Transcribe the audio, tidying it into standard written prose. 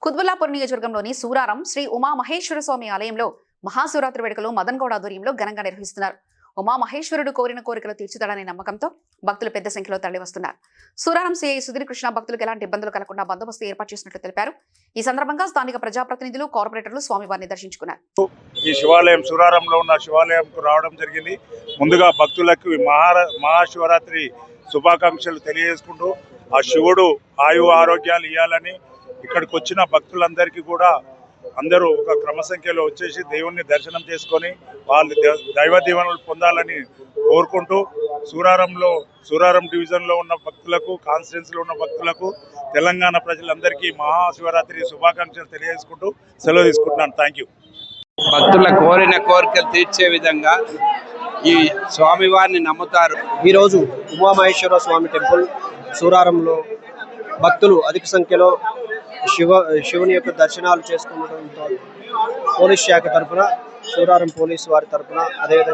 కుత్బుల్లాపూర్ నియోజకవర్గంలోని సూరారం శ్రీ ఉమా మహేశ్వర స్వామి ఆలయంలో మహాశివరాత్రి వేడుకలు మదన్ గౌడ ఆధ్వర్యంలో ఘనంగా నిర్వహిస్తున్నారు. ఉమా మహేశ్వరుడు కోరిన కోరికలు తీర్చుతాడనే నమ్మకంతో భక్తులు పెద్ద సంఖ్యలో తరలివస్తున్నారు. సూరారం సిఐ సుధీర్ కృష్ణ భక్తులకు ఎలాంటి ఇబ్బందులు కలగకుండా బందోబస్తు ఏర్పాటు చేసినట్లు తెలిపారు. ఈ సందర్భంగా స్థానిక ప్రజాప్రతినిధులు, కార్పొరేటర్లు స్వామివారిని దర్శించుకున్నారు. ఈ శివాలయం సూరారంలో ఉన్న శివాలయంకు రావడం జరిగింది. ముందుగా భక్తులకు మహాశివరాత్రి శుభాకాంక్షలు తెలియజేసుకుంటూ ఆ శివుడు ఆయు ఆరోగ్యాలు ఇవ్వాలని ఇక్కడికి వచ్చిన భక్తులందరికీ కూడా అందరూ ఒక క్రమసంఖ్యలో వచ్చేసి దేవుణ్ణి దర్శనం చేసుకొని వాళ్ళు దైవ దీవెనలు పొందాలని కోరుకుంటూ సూరారం డివిజన్లో ఉన్న భక్తులకు, కాన్స్టిట్యున్సీలో ఉన్న భక్తులకు, తెలంగాణ ప్రజలందరికీ మహాశివరాత్రి శుభాకాంక్షలు తెలియజేసుకుంటూ సెలవు తీసుకుంటున్నాను. Thank you. భక్తుల కోరిన కోరికలు తీర్చే విధంగా ఈ స్వామివారిని నమ్ముతారు. ఈరోజు ఉమామహేశ్వర స్వామి టెంపుల్ సూరారంలో భక్తులు అధిక సంఖ్యలో శివుని యొక్క దర్శనాలు చేసుకుంటడంతో పోలీస్ శాఖ తరఫున, సూరారం పోలీసు వారి తరఫున, అదేవిధంగా